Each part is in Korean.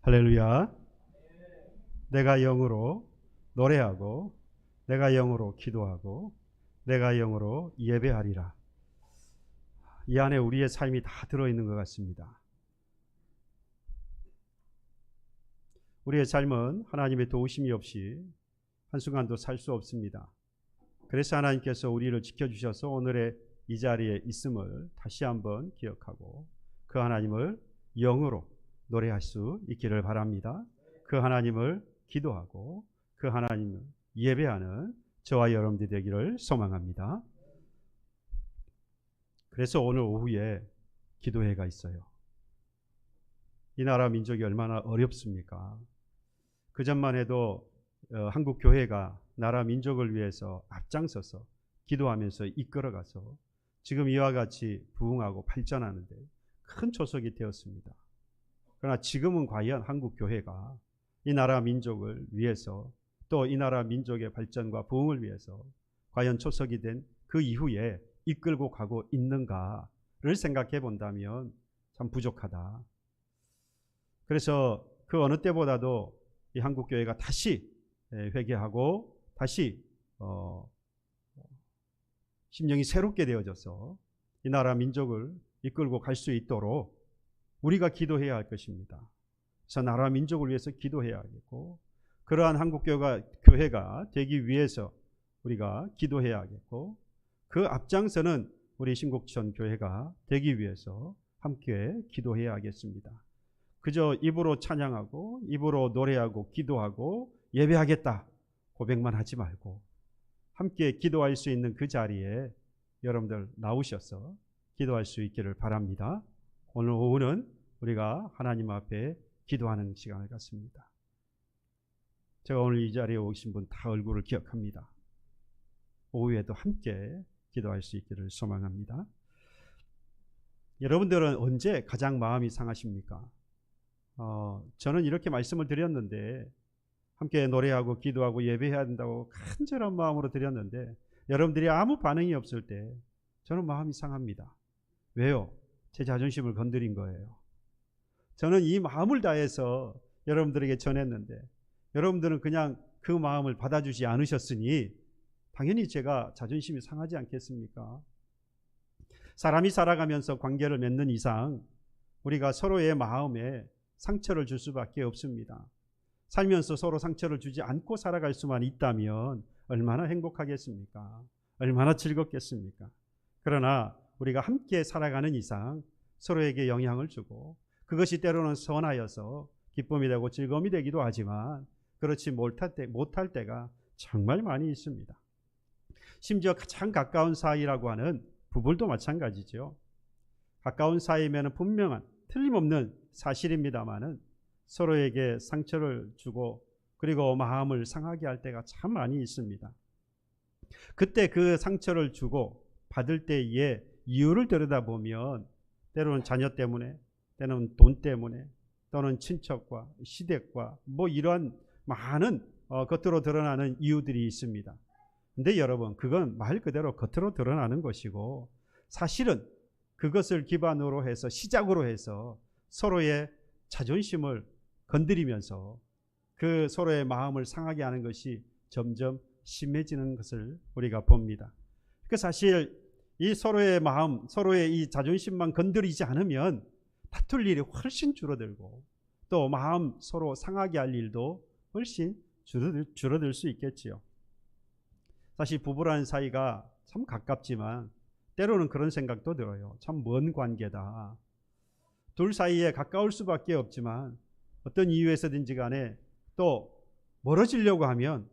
할렐루야. 내가 영으로 노래하고 내가 영으로 기도하고 내가 영으로 예배하리라. 이 안에 우리의 삶이 다 들어있는 것 같습니다. 우리의 삶은 하나님의 도우심이 없이 한순간도 살 수 없습니다. 그래서 하나님께서 우리를 지켜주셔서 오늘의 이 자리에 있음을 다시 한번 기억하고 그 하나님을 영으로 노래할 수 있기를 바랍니다. 그 하나님을 기도하고 그 하나님을 예배하는 저와 여러분들이 되기를 소망합니다. 그래서 오늘 오후에 기도회가 있어요. 이 나라 민족이 얼마나 어렵습니까? 그전만 해도 한국 교회가 나라 민족을 위해서 앞장서서 기도하면서 이끌어가서 지금 이와 같이 부흥하고 발전하는데 큰 초석이 되었습니다. 그러나 지금은 과연 한국 교회가 이 나라 민족을 위해서 또 이 나라 민족의 발전과 부흥을 위해서 과연 초석이 된 그 이후에 이끌고 가고 있는가를 생각해 본다면 참 부족하다. 그래서 그 어느 때보다도 이 한국 교회가 다시 회개하고 다시 심령이 새롭게 되어져서 이 나라 민족을 이끌고 갈 수 있도록 우리가 기도해야 할 것입니다. 그래서 나라 민족을 위해서 기도해야겠고 그러한 한국 교회가 되기 위해서 우리가 기도해야겠고 그 앞장서는 우리 신곡천 교회가 되기 위해서 함께 기도해야겠습니다. 그저 입으로 찬양하고 입으로 노래하고 기도하고 예배하겠다 고백만 하지 말고 함께 기도할 수 있는 그 자리에 여러분들 나오셔서 기도할 수 있기를 바랍니다. 오늘 오후는 우리가 하나님 앞에 기도하는 시간을 갖습니다. 제가 오늘 이 자리에 오신 분 다 얼굴을 기억합니다. 오후에도 함께 기도할 수 있기를 소망합니다. 여러분들은 언제 가장 마음이 상하십니까? 저는 이렇게 말씀을 드렸는데 함께 노래하고 기도하고 예배해야 된다고 간절한 마음으로 드렸는데 여러분들이 아무 반응이 없을 때 저는 마음이 상합니다. 왜요? 제 자존심을 건드린 거예요. 저는 이 마음을 다해서 여러분들에게 전했는데 여러분들은 그냥 그 마음을 받아주지 않으셨으니 당연히 제가 자존심이 상하지 않겠습니까? 사람이 살아가면서 관계를 맺는 이상 우리가 서로의 마음에 상처를 줄 수밖에 없습니다. 살면서 서로 상처를 주지 않고 살아갈 수만 있다면 얼마나 행복하겠습니까? 얼마나 즐겁겠습니까? 그러나 우리가 함께 살아가는 이상 서로에게 영향을 주고 그것이 때로는 선하여서 기쁨이 되고 즐거움이 되기도 하지만 그렇지 못할 때가 정말 많이 있습니다. 심지어 가장 가까운 사이라고 하는 부부도 마찬가지죠. 가까운 사이면 분명한 틀림없는 사실입니다만은 서로에게 상처를 주고 그리고 마음을 상하게 할 때가 참 많이 있습니다. 그때 그 상처를 주고 받을 때의 이유를 들여다보면 때로는 자녀 때문에 때로는 돈 때문에 또는 친척과 시댁과 이러한 많은 겉으로 드러나는 이유들이 있습니다. 근데 여러분 그건 말 그대로 겉으로 드러나는 것이고 사실은 그것을 기반으로 해서 시작으로 해서 서로의 자존심을 건드리면서 그 서로의 마음을 상하게 하는 것이 점점 심해지는 것을 우리가 봅니다. 그 사실 이 서로의 마음, 서로의 이 자존심만 건드리지 않으면 다툴 일이 훨씬 줄어들고 또 마음 서로 상하게 할 일도 훨씬 줄어들 수 있겠지요. 사실 부부라는 사이가 참 가깝지만 때로는 그런 생각도 들어요. 참 먼 관계다. 둘 사이에 가까울 수밖에 없지만 어떤 이유에서든지 간에 또 멀어지려고 하면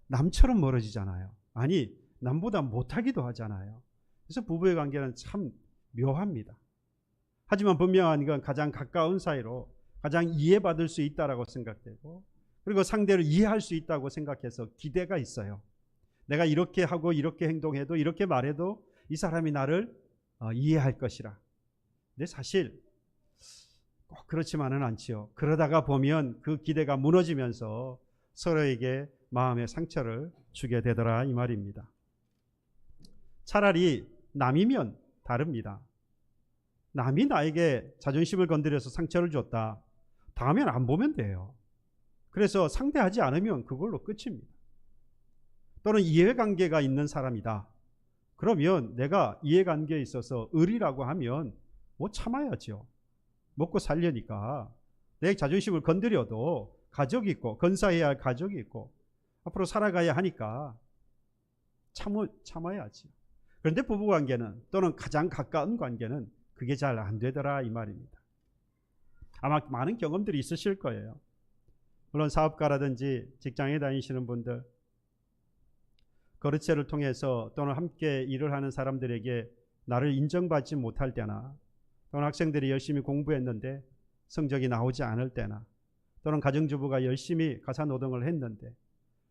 남처럼 멀어지잖아요. 아니 남보다 못하기도 하잖아요. 그래서 부부의 관계는 참 묘합니다. 하지만 분명한 건 가장 가까운 사이로 가장 이해받을 수 있다라고 생각되고 그리고 상대를 이해할 수 있다고 생각해서 기대가 있어요. 내가 이렇게 하고 이렇게 행동해도 이렇게 말해도 이 사람이 나를 이해할 것이라. 근데 사실 꼭 그렇지만은 않지요. 그러다가 보면 그 기대가 무너지면서 서로에게 마음의 상처를 주게 되더라 이 말입니다. 차라리 남이면 다릅니다. 남이 나에게 자존심을 건드려서 상처를 줬다. 다음엔 안 보면 돼요. 그래서 상대하지 않으면 그걸로 끝입니다. 또는 이해관계가 있는 사람이다. 그러면 내가 이해관계에 있어서 의리라고 하면 뭐 참아야죠. 먹고 살려니까. 내 자존심을 건드려도 가족이 있고 건사해야 할 가족이 있고 앞으로 살아가야 하니까 참아야지. 그런데 부부관계는 또는 가장 가까운 관계는 그게 잘 안 되더라 이 말입니다. 아마 많은 경험들이 있으실 거예요. 물론 사업가라든지 직장에 다니시는 분들, 거래처를 통해서 또는 함께 일을 하는 사람들에게 나를 인정받지 못할 때나, 또는 학생들이 열심히 공부했는데 성적이 나오지 않을 때나, 또는 가정주부가 열심히 가사노동을 했는데,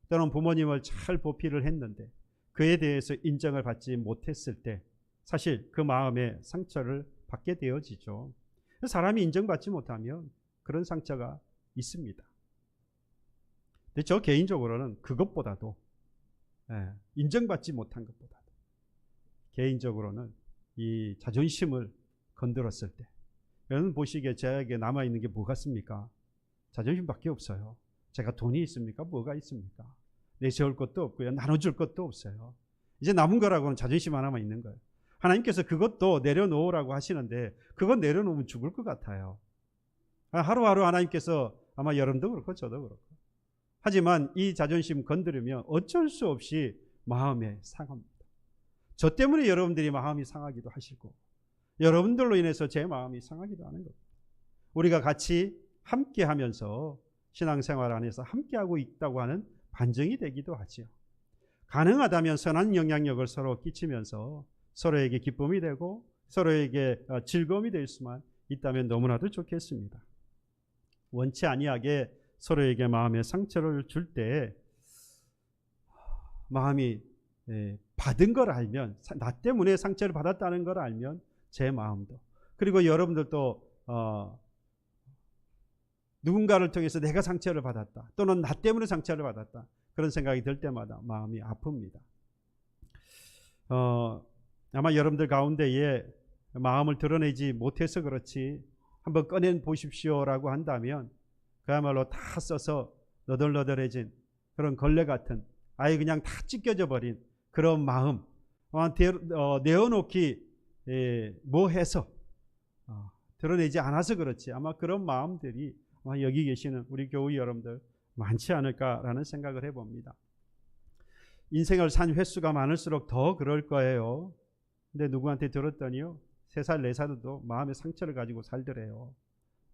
또는 부모님을 잘 보필을 했는데 그에 대해서 인정을 받지 못했을 때 사실 그 마음에 상처를 받게 되어지죠. 사람이 인정받지 못하면 그런 상처가 있습니다. 근데 저 개인적으로는 그것보다도 인정받지 못한 것보다도 개인적으로는 이 자존심을 건드렸을 때, 여러분 보시기에 저에게 남아있는 게 뭐 같습니까? 자존심밖에 없어요. 제가 돈이 있습니까? 뭐가 있습니까? 내세울 것도 없고요. 나눠줄 것도 없어요. 이제 남은 거라고는 자존심 하나만 있는 거예요. 하나님께서 그것도 내려놓으라고 하시는데 그건 내려놓으면 죽을 것 같아요. 하루하루 하나님께서 아마 여러분도 그렇고 저도 그렇고. 하지만 이 자존심 건드리면 어쩔 수 없이 마음에 상합니다. 저 때문에 여러분들이 마음이 상하기도 하실 거고 여러분들로 인해서 제 마음이 상하기도 하는 겁니다. 우리가 같이 함께 하면서 신앙생활 안에서 함께하고 있다고 하는 반증이 되기도 하죠. 가능하다면 선한 영향력을 서로 끼치면서 서로에게 기쁨이 되고 서로에게 즐거움이 될 수만 있다면 너무나도 좋겠습니다. 원치 아니하게 서로에게 마음의 상처를 줄 때 마음이 받은 걸 알면, 나 때문에 상처를 받았다는 걸 알면 제 마음도, 그리고 여러분들도 누군가를 통해서 내가 상처를 받았다 또는 나 때문에 상처를 받았다 그런 생각이 들 때마다 마음이 아픕니다. 아마 여러분들 가운데에 마음을 드러내지 못해서 그렇지 한번 꺼내 보십시오라고 한다면 그야말로 다 써서 너덜너덜해진 그런 걸레 같은, 아예 그냥 다 찢겨져 버린 그런 마음, 내어놓기 뭐해서 드러내지 않아서 그렇지 아마 그런 마음들이 여기 계시는 우리 교우 여러분들 많지 않을까라는 생각을 해봅니다. 인생을 산 횟수가 많을수록 더 그럴 거예요. 근데 누구한테 들었더니요 3살 4살도 마음의 상처를 가지고 살더래요.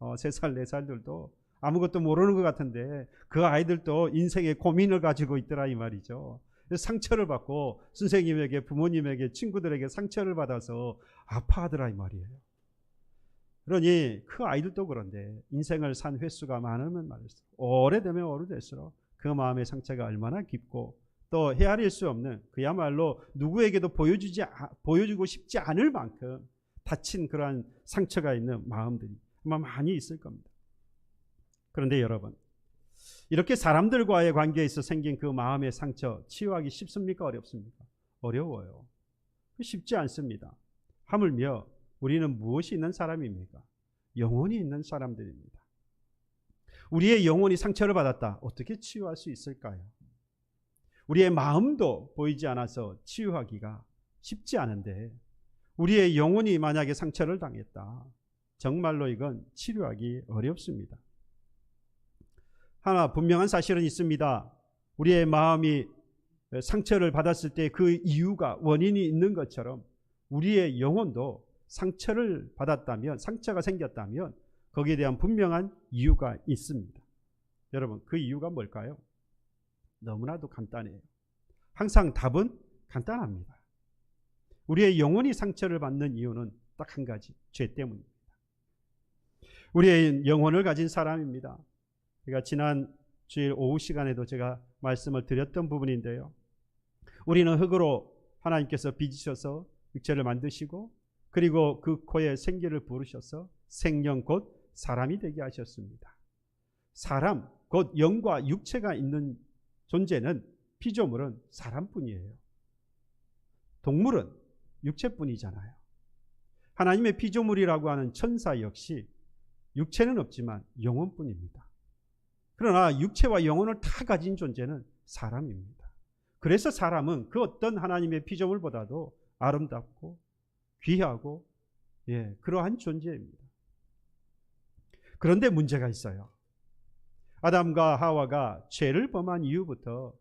3살 4살들도 아무것도 모르는 것 같은데 그 아이들도 인생의 고민을 가지고 있더라 이 말이죠. 상처를 받고 선생님에게, 부모님에게, 친구들에게 상처를 받아서 아파하더라 이 말이에요. 그러니 그 아이들도 그런데 인생을 산 횟수가 많으면 많을수록, 오래되면 오래될수록 그 마음의 상처가 얼마나 깊고 또 헤아릴 수 없는, 그야말로 누구에게도 보여주고 싶지 않을 만큼 다친 그러한 상처가 있는 마음들이 아마 많이 있을 겁니다. 그런데 여러분, 이렇게 사람들과의 관계에서 생긴 그 마음의 상처 치유하기 쉽습니까? 어렵습니까? 어려워요. 쉽지 않습니다. 하물며 우리는 무엇이 있는 사람입니까? 영혼이 있는 사람들입니다. 우리의 영혼이 상처를 받았다. 어떻게 치유할 수 있을까요? 우리의 마음도 보이지 않아서 치유하기가 쉽지 않은데 우리의 영혼이 만약에 상처를 당했다. 정말로 이건 치료하기 어렵습니다. 하나 분명한 사실은 있습니다. 우리의 마음이 상처를 받았을 때 그 이유가, 원인이 있는 것처럼 우리의 영혼도 상처를 받았다면, 상처가 생겼다면 거기에 대한 분명한 이유가 있습니다. 여러분, 그 이유가 뭘까요? 너무나도 간단해요. 항상 답은 간단합니다. 우리의 영혼이 상처를 받는 이유는 딱 한 가지, 죄 때문입니다. 우리의 영혼을 가진 사람입니다. 제가 지난 주일 오후 시간에도 제가 말씀을 드렸던 부분인데요. 우리는 흙으로 하나님께서 빚으셔서 육체를 만드시고 그리고 그 코에 생기를 부르셔서 생명 곧 사람이 되게 하셨습니다. 사람 곧 영과 육체가 있는 존재는, 피조물은 사람뿐이에요. 동물은 육체뿐이잖아요. 하나님의 피조물이라고 하는 천사 역시 육체는 없지만 영혼뿐입니다. 그러나 육체와 영혼을 다 가진 존재는 사람입니다. 그래서 사람은 그 어떤 하나님의 피조물보다도 아름답고 귀하고 그러한 존재입니다. 그런데 문제가 있어요. 아담과 하와가 죄를 범한 이후부터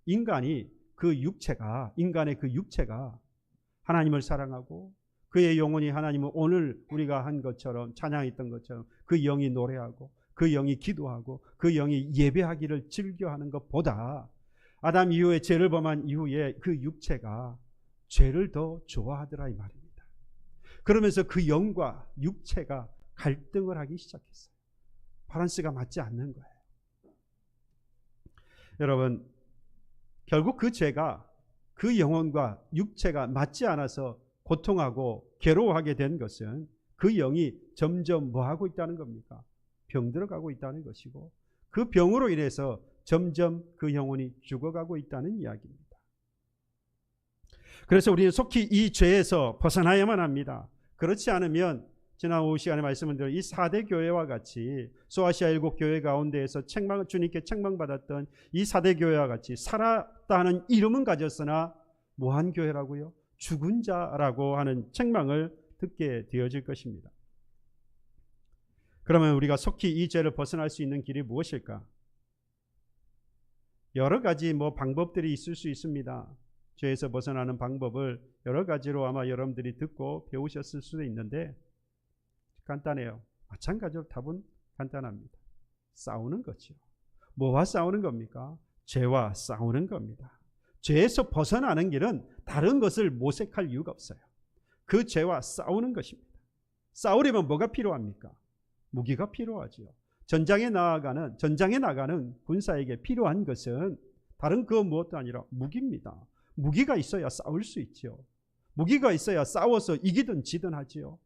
인간의 그 육체가 하나님을 사랑하고 그의 영혼이 하나님을 오늘 우리가 한 것처럼 찬양했던 것처럼 그 영이 노래하고 그 영이 기도하고 그 영이 예배하기를 즐겨하는 것보다 아담 이후에 죄를 범한 이후에 그 육체가 죄를 더 좋아하더라 이 말입니다. 그러면서 그 영과 육체가 갈등을 하기 시작했어요. 밸런스가 맞지 않는 거예요. 여러분, 결국 그 죄가 그 영혼과 육체가 맞지 않아서 고통하고 괴로워하게 된 것은 그 영이 점점 뭐하고 있다는 겁니까? 병들어가고 있다는 것이고 그 병으로 인해서 점점 그 영혼이 죽어가고 있다는 이야기입니다. 그래서 우리는 속히 이 죄에서 벗어나야만 합니다. 그렇지 않으면 지난 오후 시간에 말씀을 드린 이 4대 교회와 같이 소아시아 7교회 가운데에서 주님께 책망받았던 이 4대 교회와 같이 살았다는 이름은 가졌으나 뭐한 교회라고요? 죽은 자라고 하는 책망을 듣게 되어질 것입니다. 그러면 우리가 속히 이 죄를 벗어날 수 있는 길이 무엇일까? 여러 가지 방법들이 있을 수 있습니다. 죄에서 벗어나는 방법을 여러 가지로 아마 여러분들이 듣고 배우셨을 수도 있는데 간단해요. 마찬가지로 답은 간단합니다. 싸우는 거죠. 뭐와 싸우는 겁니까? 죄와 싸우는 겁니다. 죄에서 벗어나는 길은 다른 것을 모색할 이유가 없어요. 그 죄와 싸우는 것입니다. 싸우려면 뭐가 필요합니까? 무기가 필요하지요. 전장에 나가는 군사에게 필요한 것은 다른 그 무엇도 아니라 무기입니다. 무기가 있어야 싸울 수 있죠. 무기가 있어야 싸워서 이기든 지든 하지요.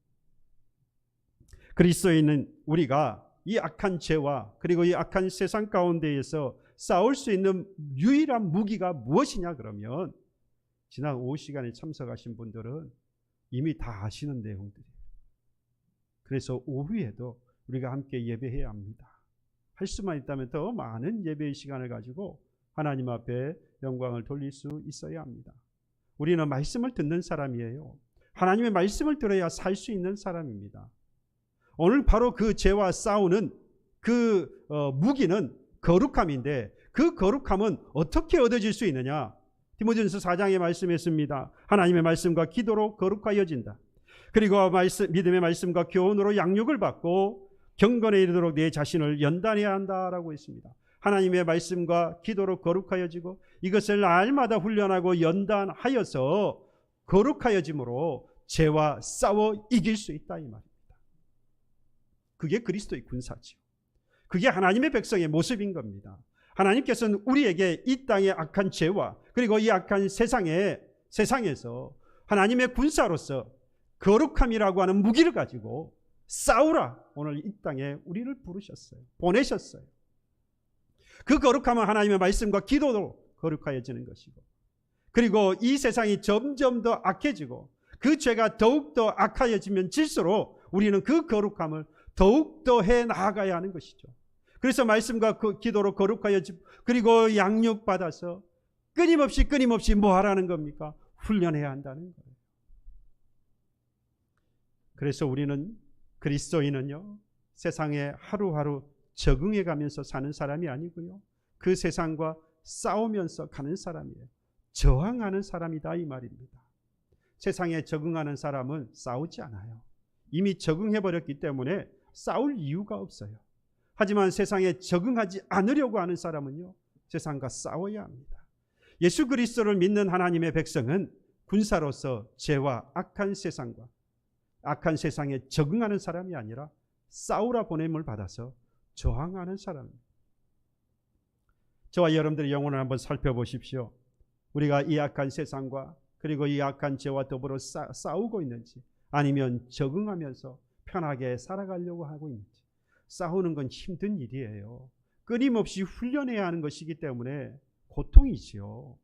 그리스도인은 우리가 이 악한 죄와 그리고 이 악한 세상 가운데에서 싸울 수 있는 유일한 무기가 무엇이냐 그러면 지난 오후 시간에 참석하신 분들은 이미 다 아시는 내용들이에요. 그래서 오후에도 우리가 함께 예배해야 합니다. 할 수만 있다면 더 많은 예배의 시간을 가지고 하나님 앞에 영광을 돌릴 수 있어야 합니다. 우리는 말씀을 듣는 사람이에요. 하나님의 말씀을 들어야 살 수 있는 사람입니다. 오늘 바로 그 죄와 싸우는 그 무기는 거룩함인데 그 거룩함은 어떻게 얻어질 수 있느냐? 디모데전서 4장에 말씀했습니다. 하나님의 말씀과 기도로 거룩하여진다. 그리고 믿음의 말씀과 교훈으로 양육을 받고 경건에 이르도록 내 자신을 연단해야 한다라고 했습니다. 하나님의 말씀과 기도로 거룩하여지고 이것을 날마다 훈련하고 연단하여서 거룩하여짐으로 죄와 싸워 이길 수 있다 이 말입니다. 그게 그리스도의 군사죠. 그게 하나님의 백성의 모습인 겁니다. 하나님께서는 우리에게 이 땅의 악한 죄와 그리고 이 악한 세상에서 하나님의 군사로서 거룩함이라고 하는 무기를 가지고 싸우라 오늘 이 땅에 우리를 부르셨어요. 보내셨어요. 그 거룩함은 하나님의 말씀과 기도로 거룩하여지는 것이고 그리고 이 세상이 점점 더 악해지고 그 죄가 더욱더 악하여지면 질수록 우리는 그 거룩함을 더욱더 해나가야 하는 것이죠. 그래서 말씀과 그 기도로 거룩하여지고 그리고 양육받아서 끊임없이 뭐 하라는 겁니까? 훈련해야 한다는 거예요. 그래서 우리는 그리스도인은요 세상에 하루하루 적응해 가면서 사는 사람이 아니고요 그 세상과 싸우면서 가는 사람이에요. 저항하는 사람이다 이 말입니다. 세상에 적응하는 사람은 싸우지 않아요. 이미 적응해버렸기 때문에 싸울 이유가 없어요. 하지만 세상에 적응하지 않으려고 하는 사람은요 세상과 싸워야 합니다. 예수 그리스도를 믿는 하나님의 백성은 군사로서 죄와 악한 세상에 적응하는 사람이 아니라 싸우라 보냄을 받아서 저항하는 사람입니다. 저와 여러분들의 영혼을 한번 살펴보십시오. 우리가 이 악한 세상과 그리고 이 악한 죄와 더불어 싸우고 있는지 아니면 적응하면서 편하게 살아가려고 하고 있는지. 싸우는 건 힘든 일이에요. 끊임없이 훈련해야 하는 것이기 때문에 고통이지요.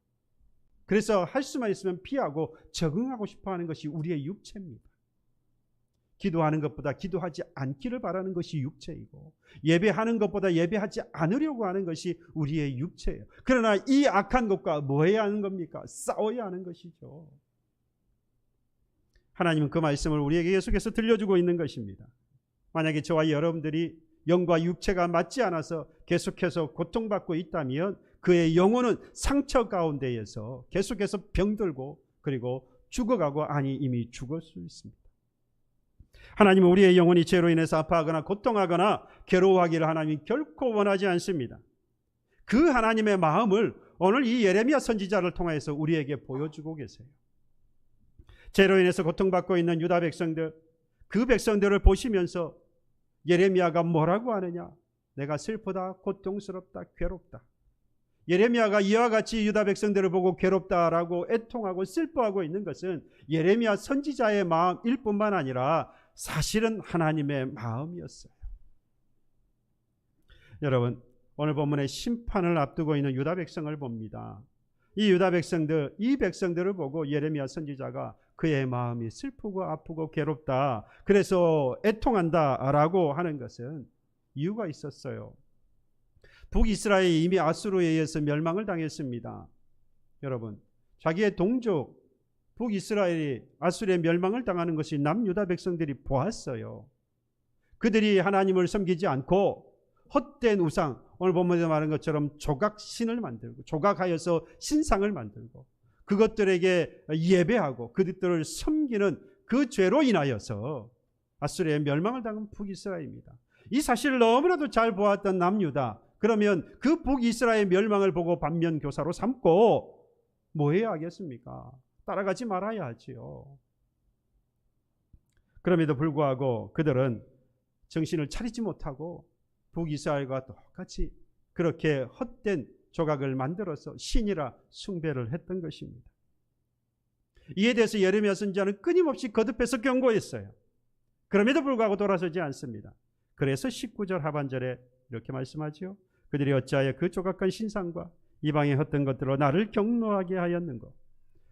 그래서 할 수만 있으면 피하고 적응하고 싶어 하는 것이 우리의 육체입니다. 기도하는 것보다 기도하지 않기를 바라는 것이 육체이고, 예배하는 것보다 예배하지 않으려고 하는 것이 우리의 육체예요. 그러나 이 악한 것과 뭐 해야 하는 겁니까? 싸워야 하는 것이죠. 하나님은 그 말씀을 우리에게 계속해서 들려주고 있는 것입니다. 만약에 저와 여러분들이 영과 육체가 맞지 않아서 계속해서 고통받고 있다면 그의 영혼은 상처 가운데에서 계속해서 병들고 그리고 죽어가고, 아니 이미 죽을 수 있습니다. 하나님은 우리의 영혼이 죄로 인해서 아파하거나 고통하거나 괴로워하기를 하나님이 결코 원하지 않습니다. 그 하나님의 마음을 오늘 이 예레미야 선지자를 통해서 우리에게 보여주고 계세요. 죄로 인해서 고통받고 있는 유다 백성들, 그 백성들을 보시면서 예레미야가 뭐라고 하느냐? 내가 슬프다, 고통스럽다, 괴롭다. 예레미야가 이와 같이 유다 백성들을 보고 괴롭다라고 애통하고 슬퍼하고 있는 것은 예레미야 선지자의 마음일 뿐만 아니라 사실은 하나님의 마음이었어요. 여러분, 오늘 본문의 심판을 앞두고 있는 유다 백성을 봅니다. 이 유다 백성들, 이 백성들을 보고 예레미야 선지자가 그의 마음이 슬프고 아프고 괴롭다, 그래서 애통한다라고 하는 것은 이유가 있었어요. 북이스라엘이 이미 아수르에 의해서 멸망을 당했습니다. 여러분, 자기의 동족 북이스라엘이 아수르의 멸망을 당하는 것이 남유다 백성들이 보았어요. 그들이 하나님을 섬기지 않고 헛된 우상, 오늘 본문에 말한 것처럼 조각신을 만들고 조각하여서 신상을 만들고 그것들에게 예배하고 그들을 섬기는 그 죄로 인하여서 아수르의 멸망을 당한 북이스라엘입니다. 이 사실을 너무나도 잘 보았던 남유다, 그러면 그 북이스라엘 멸망을 보고 반면교사로 삼고 뭐 해야 하겠습니까? 따라가지 말아야 하지요. 그럼에도 불구하고 그들은 정신을 차리지 못하고 북이스라엘과 똑같이 그렇게 헛된 조각을 만들어서 신이라 숭배를 했던 것입니다. 이에 대해서 예레미야 선지자는 끊임없이 거듭해서 경고했어요. 그럼에도 불구하고 돌아서지 않습니다. 그래서 19절 하반절에 이렇게 말씀하지요. 그들이 어찌하여 그 조각한 신상과 이방의 헛된 것들로 나를 경노하게 하였는고.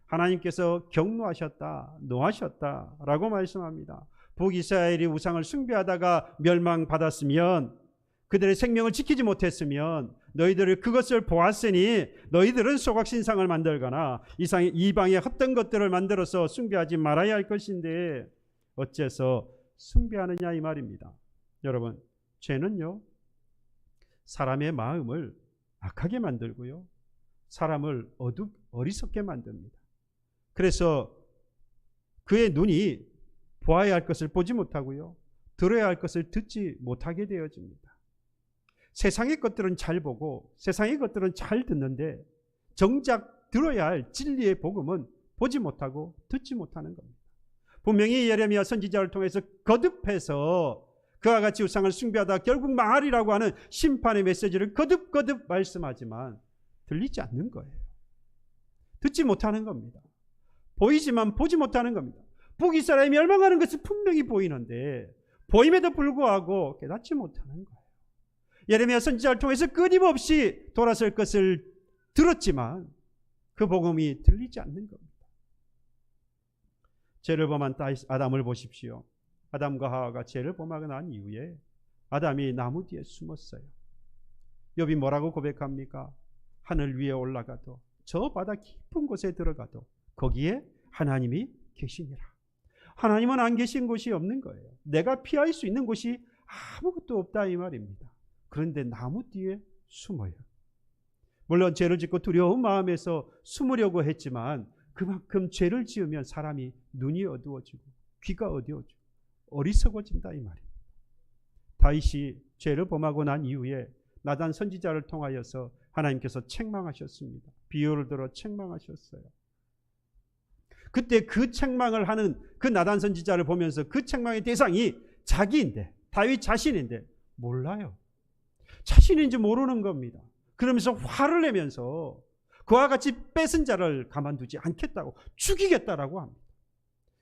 하나님께서 경노하셨다, 노하셨다라고 말씀합니다. 북이스라엘이 우상을 숭배하다가 멸망받았으면, 그들의 생명을 지키지 못했으면 너희들을 그것을 보았으니 너희들은 소각신상을 만들거나 이방의 헛된 것들을 만들어서 숭배하지 말아야 할 것인데 어째서 숭배하느냐 이 말입니다. 여러분, 죄는요 사람의 마음을 악하게 만들고요 사람을 어리석게 만듭니다. 그래서 그의 눈이 보아야 할 것을 보지 못하고요 들어야 할 것을 듣지 못하게 되어집니다. 세상의 것들은 잘 보고 세상의 것들은 잘 듣는데 정작 들어야 할 진리의 복음은 보지 못하고 듣지 못하는 겁니다. 분명히 예레미야 선지자를 통해서 거듭해서 그와 같이 우상을 숭배하다 결국 망하리라고 하는 심판의 메시지를 거듭 말씀하지만 들리지 않는 거예요. 듣지 못하는 겁니다. 보이지만 보지 못하는 겁니다. 북이스라엘이 멸망하는 것이 분명히 보이는데 보임에도 불구하고 깨닫지 못하는 거예요. 예레미야 선지자를 통해서 끊임없이 돌아설 것을 들었지만 그 복음이 들리지 않는 겁니다. 죄를 범한 아담을 보십시오. 아담과 하와가 죄를 범하고 난 이후에 아담이 나무 뒤에 숨었어요. 욥이 뭐라고 고백합니까? 하늘 위에 올라가도 저 바다 깊은 곳에 들어가도 거기에 하나님이 계시니라. 하나님은 안 계신 곳이 없는 거예요. 내가 피할 수 있는 곳이 아무것도 없다 이 말입니다. 그런데 나무 뒤에 숨어요. 물론 죄를 짓고 두려운 마음에서 숨으려고 했지만 그만큼 죄를 지으면 사람이 눈이 어두워지고 귀가 어두워지고 어리석어진다 이 말입니다. 다윗이 죄를 범하고 난 이후에 나단 선지자를 통하여서 하나님께서 책망하셨습니다. 비유를 들어 책망하셨어요. 그때 그 책망을 하는 그 나단 선지자를 보면서 그 책망의 대상이 자기인데 다윗 자신인데 몰라요. 자신인지 모르는 겁니다. 그러면서 화를 내면서 그와 같이 뺏은 자를 가만두지 않겠다고 죽이겠다라고 합니다.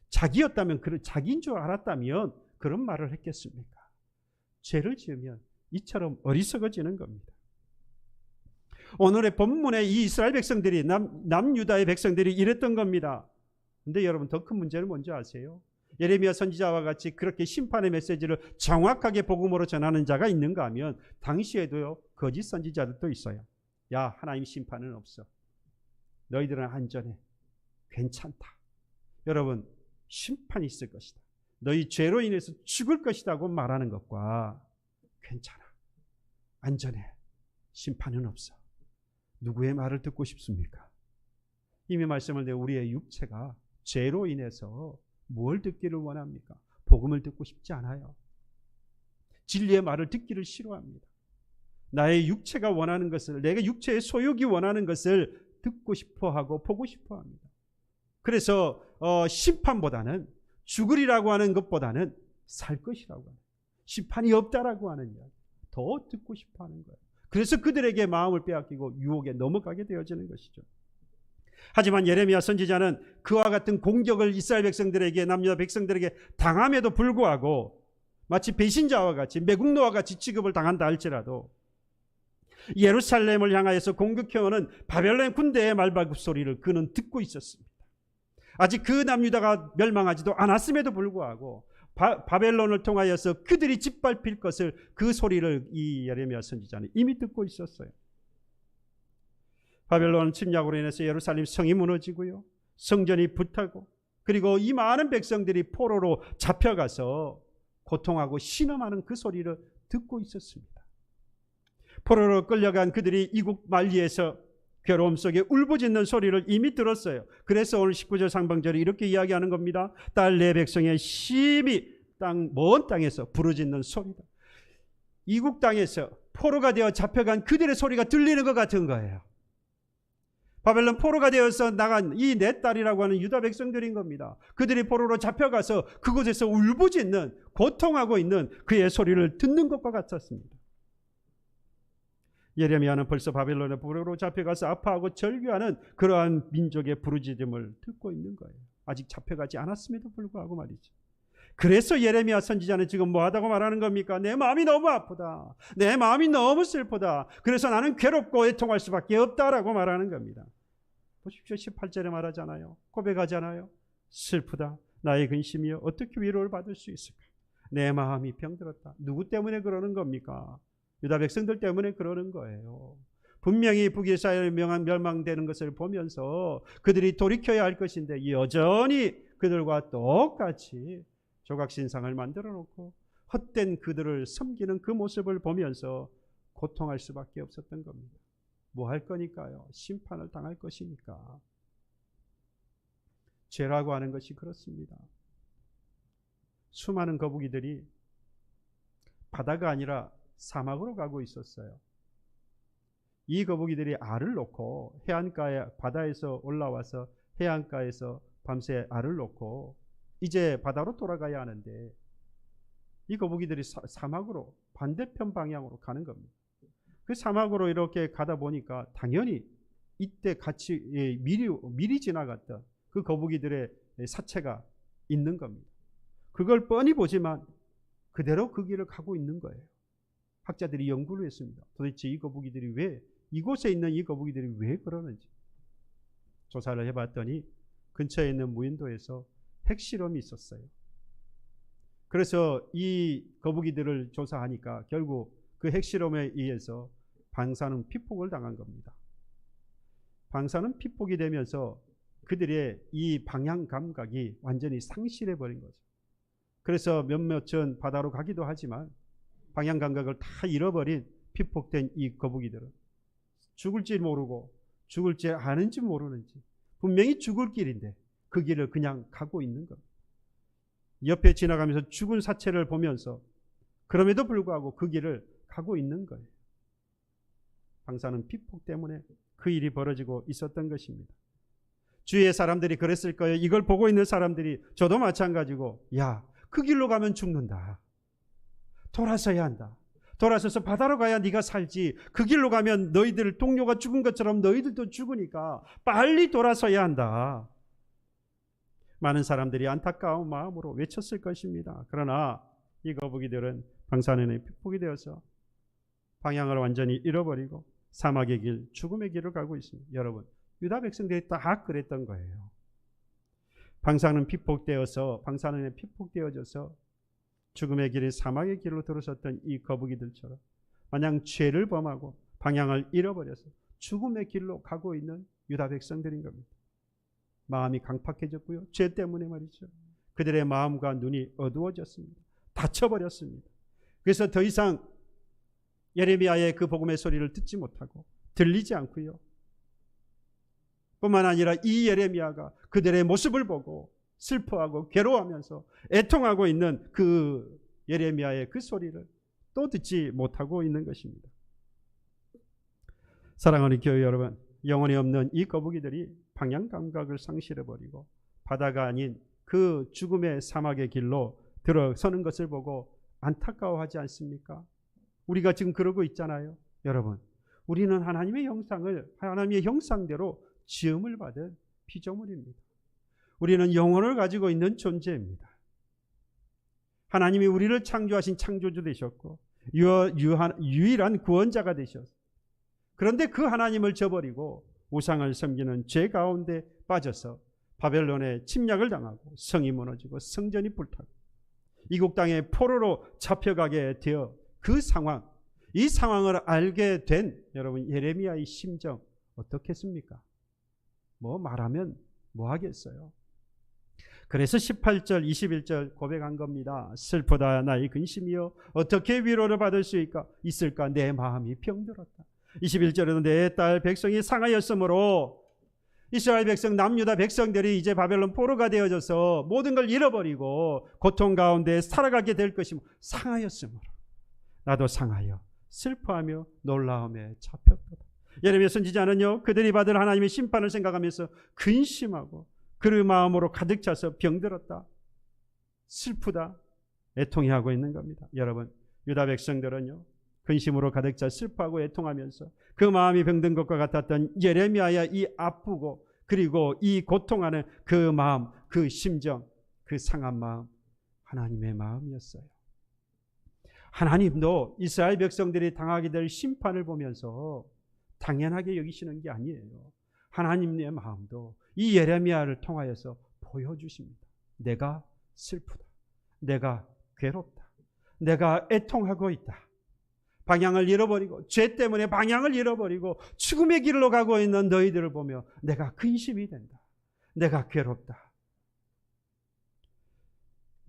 자기였다면, 자기인 줄 알았다면 그런 말을 했겠습니까? 죄를 지으면 이처럼 어리석어지는 겁니다. 오늘의 본문의 이 이스라엘 백성들이 남유다의 백성들이 이랬던 겁니다. 근데 여러분 더 큰 문제는 뭔지 아세요? 예레미야 선지자와 같이 그렇게 심판의 메시지를 정확하게 복음으로 전하는 자가 있는가 하면 당시에도요 거짓 선지자들도 있어요. 야, 하나님 심판은 없어. 너희들은 안전해. 괜찮다. 여러분, 심판이 있을 것이다. 너희 죄로 인해서 죽을 것이라고 말하는 것과 괜찮아. 안전해. 심판은 없어. 누구의 말을 듣고 싶습니까? 이미 말씀을 드린 우리의 육체가 죄로 인해서 뭘 듣기를 원합니까? 복음을 듣고 싶지 않아요. 진리의 말을 듣기를 싫어합니다. 나의 육체가 원하는 것을, 내가 육체의 소욕이 원하는 것을 듣고 싶어하고 보고 싶어합니다. 그래서 심판보다는 죽으리라고 하는 것보다는 살 것이라고 하는, 심판이 없다라고 하는 이야기 더 듣고 싶어하는 거예요. 그래서 그들에게 마음을 빼앗기고 유혹에 넘어가게 되어지는 것이죠. 하지만 예레미야 선지자는 그와 같은 공격을 이스라엘 백성들에게, 남유다 백성들에게 당함에도 불구하고 마치 배신자와 같이, 매국노와 같이 취급을 당한다 할지라도 예루살렘을 향하여서 공격해오는 바벨론 군대의 말발굽 소리를 그는 듣고 있었습니다. 아직 그 남유다가 멸망하지도 않았음에도 불구하고 바벨론을 통하여서 그들이 짓밟힐 것을, 그 소리를 이 예레미야 선지자는 이미 듣고 있었어요. 바벨론 침략으로 인해서 예루살렘 성이 무너지고요, 성전이 불타고, 그리고 이 많은 백성들이 포로로 잡혀가서 고통하고 신음하는 그 소리를 듣고 있었습니다. 포로로 끌려간 그들이 이국 만리에서 괴로움 속에 울부짖는 소리를 이미 들었어요. 그래서 오늘 19절 상반절이 이렇게 이야기하는 겁니다. 딸 내 백성의 심히 먼 땅에서 부르짖는 소리다. 이국 땅에서 포로가 되어 잡혀간 그들의 소리가 들리는 것 같은 거예요. 바벨론 포로가 되어서 나간 이 내 딸이라고 하는 유다 백성들인 겁니다. 그들이 포로로 잡혀가서 그곳에서 울부짖는, 고통하고 있는 그의 소리를 듣는 것과 같았습니다. 예레미야는 벌써 바벨론의 포로로 잡혀가서 아파하고 절규하는 그러한 민족의 부르짖음을 듣고 있는 거예요. 아직 잡혀가지 않았음에도 불구하고 말이죠. 그래서 예레미야 선지자는 지금 뭐하다고 말하는 겁니까? 내 마음이 너무 아프다. 내 마음이 너무 슬프다. 그래서 나는 괴롭고 애통할 수밖에 없다라고 말하는 겁니다. 보십시오. 18절에 말하잖아요. 고백하잖아요. 슬프다. 나의 근심이여 어떻게 위로를 받을 수 있을까? 내 마음이 병들었다. 누구 때문에 그러는 겁니까? 유다 백성들 때문에 그러는 거예요. 분명히 북이스라엘이 멸망되는 것을 보면서 그들이 돌이켜야 할 것인데 여전히 그들과 똑같이 조각신상을 만들어 놓고 헛된 그들을 섬기는 그 모습을 보면서 고통할 수밖에 없었던 겁니다. 뭐 할 거니까요? 심판을 당할 것이니까. 죄라고 하는 것이 그렇습니다. 수많은 거북이들이 바다가 아니라 사막으로 가고 있었어요. 이 거북이들이 알을 놓고 해안가에, 바다에서 올라와서 해안가에서 밤새 알을 놓고 이제 바다로 돌아가야 하는데 이 거북이들이 사막으로, 반대편 방향으로 가는 겁니다. 그 사막으로 이렇게 가다 보니까 당연히 이때 같이 미리 지나갔던 그 거북이들의 사체가 있는 겁니다. 그걸 뻔히 보지만 그대로 그 길을 가고 있는 거예요. 학자들이 연구를 했습니다. 도대체 이 거북이들이 왜, 이곳에 있는 이 거북이들이 왜 그러는지 조사를 해봤더니 근처에 있는 무인도에서 핵실험이 있었어요. 그래서 이 거북이들을 조사하니까 결국 그 핵실험에 의해서 방사능 피폭을 당한 겁니다. 방사능 피폭이 되면서 그들의 이 방향 감각이 완전히 상실해 버린 거죠. 그래서 몇몇은 바다로 가기도 하지만 방향 감각을 다 잃어버린 피폭된 이 거북이들은 죽을지 모르고 죽을지 아는지 모르는지 분명히 죽을 길인데 그 길을 그냥 가고 있는 겁니다. 옆에 지나가면서 죽은 사체를 보면서 그럼에도 불구하고 그 길을 가고 있는 거예요. 방사능 피폭 때문에 그 일이 벌어지고 있었던 것입니다. 주위의 사람들이 그랬을 거예요. 이걸 보고 있는 사람들이, 저도 마찬가지고, 야, 그 길로 가면 죽는다. 돌아서야 한다. 돌아서서 바다로 가야 네가 살지. 그 길로 가면 너희들 동료가 죽은 것처럼 너희들도 죽으니까 빨리 돌아서야 한다. 많은 사람들이 안타까운 마음으로 외쳤을 것입니다. 그러나 이 거북이들은 방사능에 피폭이 되어서 방향을 완전히 잃어버리고 사막의 길, 죽음의 길을 가고 있습니다. 여러분, 유다 백성들이 다 그랬던 거예요. 방사능에 피폭되어져서 죽음의 길이 사막의 길로 들어섰던 이 거북이들처럼 마냥 죄를 범하고 방향을 잃어버려서 죽음의 길로 가고 있는 유다 백성들인 겁니다. 마음이 강팍해졌고요. 죄 때문에 말이죠. 그들의 마음과 눈이 어두워졌습니다. 닫혀버렸습니다. 그래서 더 이상 예레미야의 그 복음의 소리를 듣지 못하고 들리지 않고요. 뿐만 아니라 이 예레미야가 그들의 모습을 보고 슬퍼하고 괴로워하면서 애통하고 있는 그 예레미야의 그 소리를 또 듣지 못하고 있는 것입니다. 사랑하는 교회 여러분, 영혼이 없는 이 거북이들이 방향 감각을 상실해버리고 바다가 아닌 그 죽음의 사막의 길로 들어서는 것을 보고 안타까워하지 않습니까? 우리가 지금 그러고 있잖아요. 여러분, 우리는 하나님의 형상대로 지음을 받은 피조물입니다. 우리는 영혼을 가지고 있는 존재입니다. 하나님이 우리를 창조하신 창조주 되셨고 유일한 구원자가 되셨어요. 그런데 그 하나님을 저버리고 우상을 섬기는 죄 가운데 빠져서 바벨론에 침략을 당하고 성이 무너지고 성전이 불타고 이국 땅에 포로로 잡혀가게 되어 그 상황, 이 상황을 알게 된 여러분 예레미야의 심정 어떻겠습니까? 뭐 말하면 뭐 하겠어요. 그래서 18절 21절 고백한 겁니다. 슬프다 나의 근심이여 어떻게 위로를 받을 수 있을까? 내 마음이 병들었다. 21절에는 내 딸 백성이 상하였으므로 이스라엘 백성 남유다 백성들이 이제 바벨론 포로가 되어져서 모든 걸 잃어버리고 고통 가운데 살아가게 될 것이며 상하였으므로 나도 상하여 슬퍼하며 놀라움에 잡혔도다. 예레미야 선지자는요 그들이 받을 하나님의 심판을 생각하면서 근심하고 그 마음으로 가득 차서 병들었다, 슬프다, 애통해하고 있는 겁니다. 여러분, 유다 백성들은요 근심으로 가득 차 슬퍼하고 애통하면서 그 마음이 병든 것과 같았던 예레미야의 이 아프고 그리고 이 고통하는 그 마음, 그 심정, 그 상한 마음 하나님의 마음이었어요. 하나님도 이스라엘 백성들이 당하게 될 심판을 보면서 당연하게 여기시는 게 아니에요. 하나님의 마음도 이 예레미야를 통하여서 보여주십니다. 내가 슬프다, 내가 괴롭다, 내가 애통하고 있다. 방향을 잃어버리고 죄 때문에 방향을 잃어버리고 죽음의 길로 가고 있는 너희들을 보며 내가 근심이 된다, 내가 괴롭다.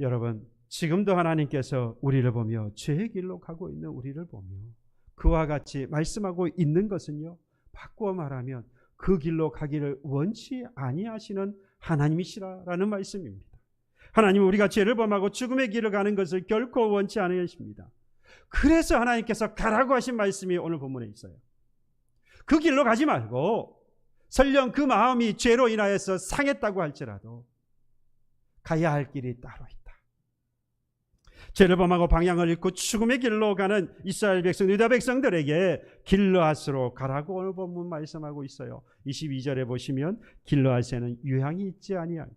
여러분, 지금도 하나님께서 우리를 보며 죄의 길로 가고 있는 우리를 보며 그와 같이 말씀하고 있는 것은요, 바꾸어 말하면 그 길로 가기를 원치 아니하시는 하나님이시라는 말씀입니다. 하나님은 우리가 죄를 범하고 죽음의 길을 가는 것을 결코 원치 않으십니다. 그래서 하나님께서 가라고 하신 말씀이 오늘 본문에 있어요. 그 길로 가지 말고 설령 그 마음이 죄로 인하여서 상했다고 할지라도 가야 할 길이 따로 있다. 죄를 범하고 방향을 잃고 죽음의 길로 가는 이스라엘 백성, 유다 백성들에게 길르앗으로 가라고 오늘 본문 말씀하고 있어요. 22절에 보시면 길르앗에는 유향이 있지 아니한가?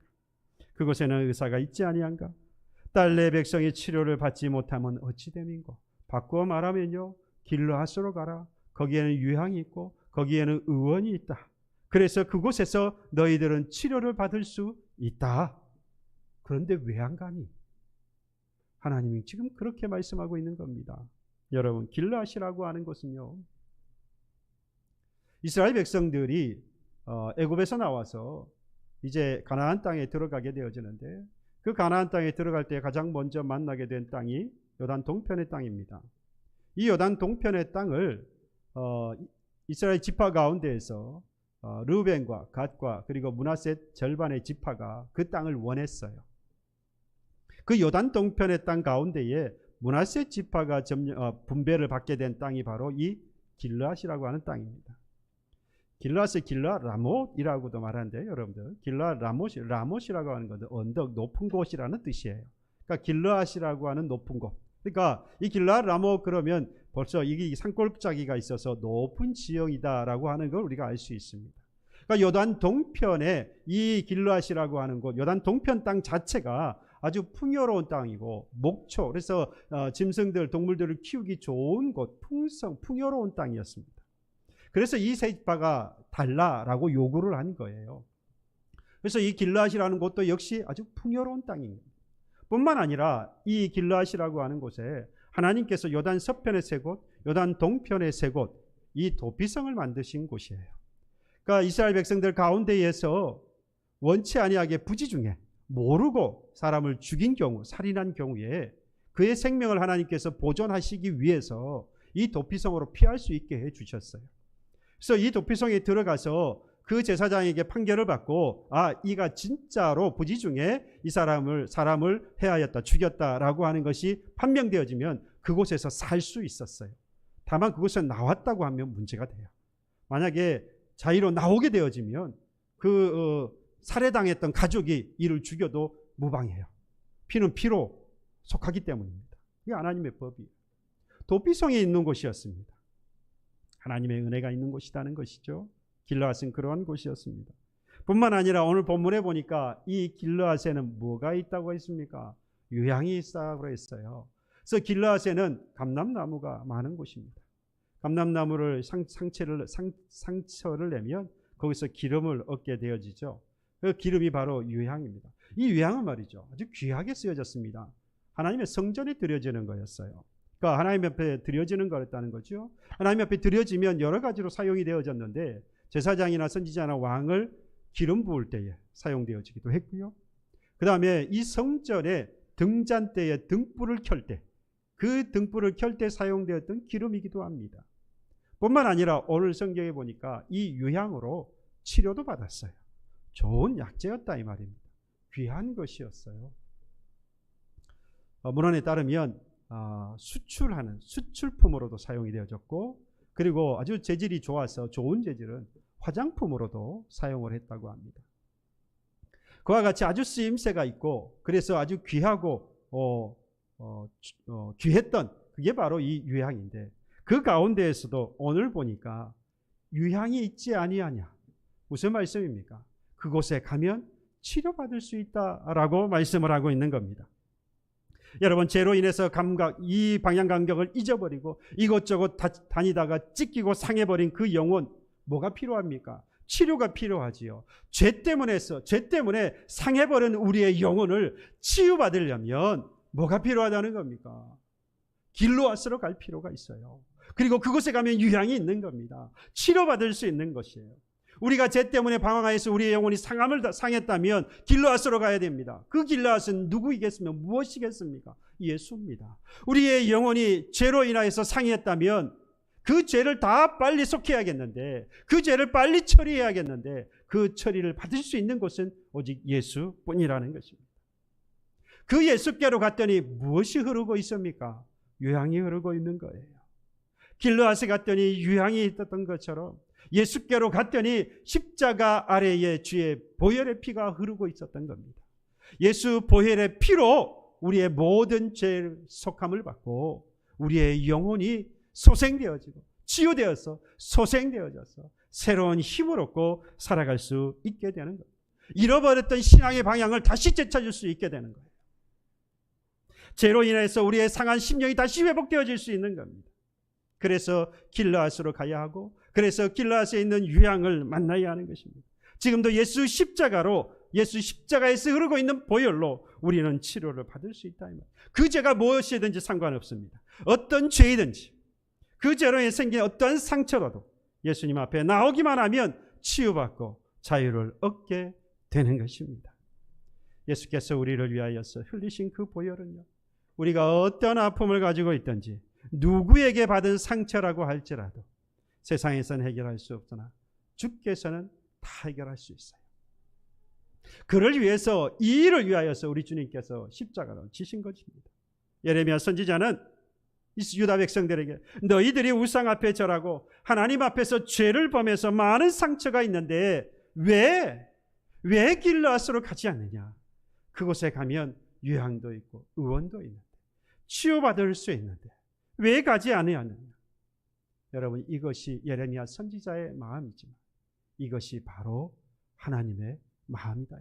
그곳에는 의사가 있지 아니한가? 딸 내 백성이 치료를 받지 못하면 어찌 됨인고? 바꾸어 말하면요, 길르앗으로 가라. 거기에는 유향이 있고 거기에는 의원이 있다. 그래서 그곳에서 너희들은 치료를 받을 수 있다. 그런데 왜 안 가니? 하나님이 지금 그렇게 말씀하고 있는 겁니다. 여러분, 길르앗이라고 하는 것은요, 이스라엘 백성들이 애굽에서 나와서 이제 가나안 땅에 들어가게 되어지는데 그 가나안 땅에 들어갈 때 가장 먼저 만나게 된 땅이 요단 동편의 땅입니다. 이 요단 동편의 땅을 이스라엘 지파 가운데에서 르우벤과 갓과 그리고 므낫세 절반의 지파가 그 땅을 원했어요. 그 요단 동편의 땅 가운데에 므낫세 지파가 분배를 받게 된 땅이 바로 이 길르앗이라고 하는 땅입니다. 길르앗을 길르앗 라못이라고도 말하는데 여러분들, 길르앗 라못이라고 하는 것은 언덕, 높은 곳이라는 뜻이에요. 그러니까 길르앗이라고 하는 높은 곳. 그러니까 이 길르앗 라못 그러면 벌써 이게 산골짜기가 있어서 높은 지형이다라고 하는 걸 우리가 알 수 있습니다. 그러니까 요단 동편에 이 길르앗이라고 하는 곳, 요단 동편 땅 자체가 아주 풍요로운 땅이고 목초, 그래서 짐승들, 동물들을 키우기 좋은 곳, 풍요로운 땅이었습니다. 그래서 이 세 지파가 달라라고 요구를 한 거예요. 그래서 이 길르앗이라는 곳도 역시 아주 풍요로운 땅입니다. 뿐만 아니라 이 길르앗이라고 하는 곳에 하나님께서 요단 서편의 세 곳, 요단 동편의 세 곳, 이 도피성을 만드신 곳이에요. 그러니까 이스라엘 백성들 가운데에서 원치 아니하게 부지 중에 모르고 사람을 죽인 경우, 살인한 경우에 그의 생명을 하나님께서 보존하시기 위해서 이 도피성으로 피할 수 있게 해주셨어요. 그래서 이 도피성에 들어가서 그 제사장에게 판결을 받고 이가 진짜로 부지 중에 이 사람을 해하였다, 죽였다라고 하는 것이 판명되어지면 그곳에서 살 수 있었어요. 다만 그곳에 나왔다고 하면 문제가 돼요. 만약에 자유로 나오게 되어지면 살해당했던 가족이 이를 죽여도 무방해요. 피는 피로 속하기 때문입니다. 이게 하나님의 법이에요. 도피성에 있는 곳이었습니다. 하나님의 은혜가 있는 곳이라는 것이죠. 길르앗은 그러한 곳이었습니다. 뿐만 아니라 오늘 본문에 보니까 이 길르앗에는 뭐가 있다고 했습니까? 유향이 있다고 했어요. 그래서 길르앗에는 감람나무가 많은 곳입니다. 감람나무를 상처를 내면 거기서 기름을 얻게 되어지죠. 그 기름이 바로 유향입니다. 이 유향은 말이죠, 아주 귀하게 쓰여졌습니다. 하나님의 성전에 드려지는 거였어요. 그러니까 하나님 앞에 드려지는 거였다는 거죠. 하나님 앞에 드려지면 여러 가지로 사용이 되어졌는데 제사장이나 선지자나 왕을 기름 부을 때에 사용되어지기도 했고요. 그 다음에 이 성전의 등잔대에 등불을 켤 때, 그 등불을 켤 때 사용되었던 기름이기도 합니다. 뿐만 아니라 오늘 성경에 보니까 이 유향으로 치료도 받았어요. 좋은 약재였다 이 말입니다. 귀한 것이었어요. 문헌에 따르면 수출하는 수출품으로도 사용이 되어졌고, 그리고 아주 재질이 좋아서 좋은 재질은 화장품으로도 사용을 했다고 합니다. 그와 같이 아주 쓰임새가 있고 그래서 아주 귀하고 귀했던 그게 바로 이 유향인데, 그 가운데에서도 오늘 보니까 유향이 있지 아니하냐. 무슨 말씀입니까? 그곳에 가면 치료받을 수 있다라고 말씀을 하고 있는 겁니다. 여러분, 죄로 인해서 이 방향 감각을 잊어버리고 이것저것 다니다가 찢기고 상해버린 그 영혼, 뭐가 필요합니까? 치료가 필요하지요. 죄 때문에 상해버린 우리의 영혼을 치유받으려면 뭐가 필요하다는 겁니까? 길르앗으로 갈 필요가 있어요. 그리고 그곳에 가면 유향이 있는 겁니다. 치료받을 수 있는 것이에요. 우리가 죄 때문에 방황하여서 우리의 영혼이 상했다면 길르앗으로 가야 됩니다. 그 길르앗은 누구이겠으면 무엇이겠습니까? 예수입니다. 우리의 영혼이 죄로 인하여서 상했다면 그 죄를 다 빨리 속해야겠는데, 그 죄를 빨리 처리해야겠는데, 그 처리를 받을 수 있는 곳은 오직 예수뿐이라는 것입니다. 그 예수께로 갔더니 무엇이 흐르고 있습니까? 유향이 흐르고 있는 거예요. 길르앗에 갔더니 유향이 있었던 것처럼 예수께로 갔더니 십자가 아래에 주의 보혈의 피가 흐르고 있었던 겁니다. 예수 보혈의 피로 우리의 모든 죄 속함을 받고 우리의 영혼이 소생되어지고 치유되어서 소생되어져서 새로운 힘을 얻고 살아갈 수 있게 되는 거예요. 잃어버렸던 신앙의 방향을 다시 되찾을 수 있게 되는 거예요. 죄로 인해서 우리의 상한 심령이 다시 회복되어질 수 있는 겁니다. 그래서 길르앗으로 가야 하고, 그래서 길르앗에 있는 유향을 만나야 하는 것입니다. 지금도 예수 십자가에서 흐르고 있는 보혈로 우리는 치료를 받을 수 있다. 그 죄가 무엇이든지 상관없습니다. 어떤 죄이든지 그 죄로 생긴 어떤 상처라도 예수님 앞에 나오기만 하면 치유받고 자유를 얻게 되는 것입니다. 예수께서 우리를 위하여서 흘리신 그 보혈은요, 우리가 어떤 아픔을 가지고 있든지 누구에게 받은 상처라고 할지라도 세상에서는 해결할 수 없으나 주께서는 다 해결할 수 있어요. 그를 위해서, 이 일을 위하여서 우리 주님께서 십자가로 지신 것입니다. 예레미야 선지자는 유다 백성들에게 너희들이 우상 앞에 절하고 하나님 앞에서 죄를 범해서 많은 상처가 있는데 왜 길르앗으로 가지 않느냐? 그곳에 가면 유향도 있고 의원도 있는데, 치유받을 수 있는데 왜 가지 않느냐? 여러분, 이것이 예레미야 선지자의 마음이지만 이것이 바로 하나님의 마음이다.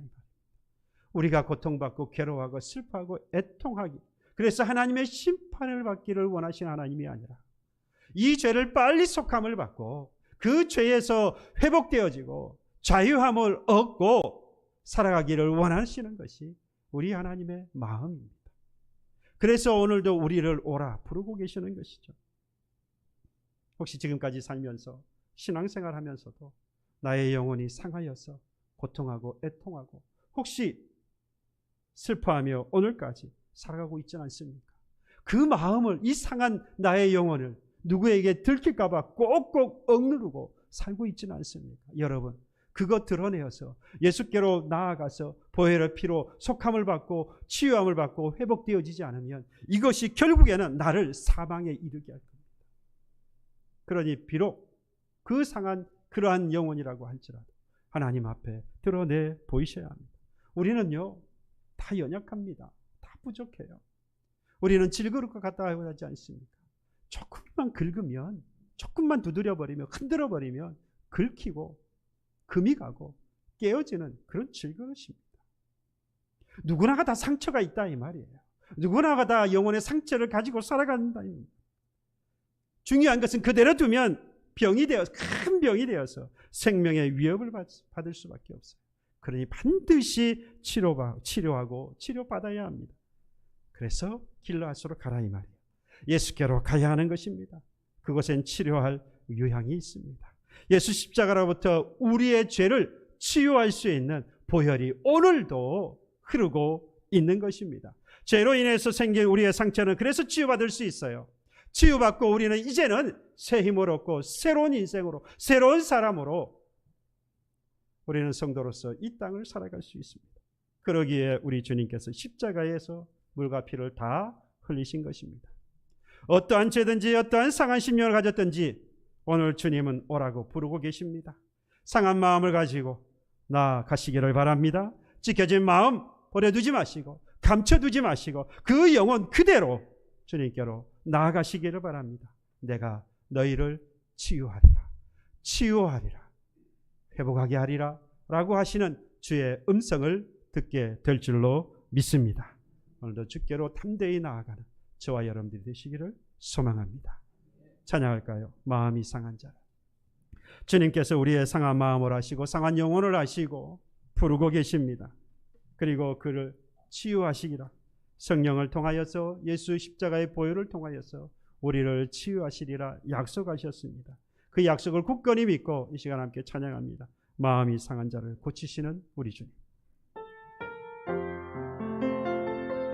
우리가 고통받고 괴로워하고 슬퍼하고 애통하기, 그래서 하나님의 심판을 받기를 원하시는 하나님이 아니라 이 죄를 빨리 속함을 받고 그 죄에서 회복되어지고 자유함을 얻고 살아가기를 원하시는 것이 우리 하나님의 마음입니다. 그래서 오늘도 우리를 오라 부르고 계시는 것이죠. 혹시 지금까지 살면서 신앙생활하면서도 나의 영혼이 상하여서 고통하고 애통하고 혹시 슬퍼하며 오늘까지 살아가고 있지 않습니까? 그 마음을, 이 상한 나의 영혼을 누구에게 들킬까 봐 꼭꼭 억누르고 살고 있지는 않습니까? 여러분, 그것 드러내어서 예수께로 나아가서 보혈의 피로 속함을 받고 치유함을 받고 회복되어지지 않으면 이것이 결국에는 나를 사망에 이르게 할 겁니다. 그러니 비록 그 상한 그러한 영혼이라고 할지라도 하나님 앞에 드러내 보이셔야 합니다. 우리는요, 다 연약합니다. 다 부족해요. 우리는 질그릇 것 같다 하지 않습니까? 조금만 긁으면, 조금만 두드려버리면, 흔들어버리면 긁히고 금이 가고 깨어지는 그런 질그릇입니다. 누구나가 다 상처가 있다 이 말이에요. 누구나가 다 영혼의 상처를 가지고 살아간다. 중요한 것은 그대로 두면 병이 되어 큰 병이 되어서 생명의 위협을 받을 수밖에 없어요. 그러니 반드시 치료하고 치료받아야 합니다. 그래서 길라앗으로 가라 이 말이에요. 예수께로 가야 하는 것입니다. 그곳엔 치료할 요양이 있습니다. 예수 십자가로부터 우리의 죄를 치유할 수 있는 보혈이 오늘도 흐르고 있는 것입니다. 죄로 인해서 생긴 우리의 상처는 그래서 치유받을 수 있어요. 치유받고 우리는 이제는 새 힘을 얻고 새로운 인생으로, 새로운 사람으로 우리는 성도로서 이 땅을 살아갈 수 있습니다. 그러기에 우리 주님께서 십자가에서 물과 피를 다 흘리신 것입니다. 어떠한 죄든지 어떠한 상한 심령을 가졌든지 오늘 주님은 오라고 부르고 계십니다. 상한 마음을 가지고 나아가시기를 바랍니다. 찢겨진 마음 버려두지 마시고 감춰두지 마시고 그 영혼 그대로 주님께로 나아가시기를 바랍니다. 내가 너희를 치유하리라, 치유하리라, 회복하게 하리라 라고 하시는 주의 음성을 듣게 될 줄로 믿습니다. 오늘도 주께로 담대히 나아가는 저와 여러분들이 되시기를 소망합니다. 찬양할까요? 마음이 상한 자. 주님께서 우리의 상한 마음을 아시고 상한 영혼을 아시고 부르고 계십니다. 그리고 그를 치유하시기라. 성령을 통하여서 예수 십자가의 보혈을 통하여서 우리를 치유하시리라 약속하셨습니다. 그 약속을 굳건히 믿고 이 시간 함께 찬양합니다. 마음이 상한 자를 고치시는 우리 주님.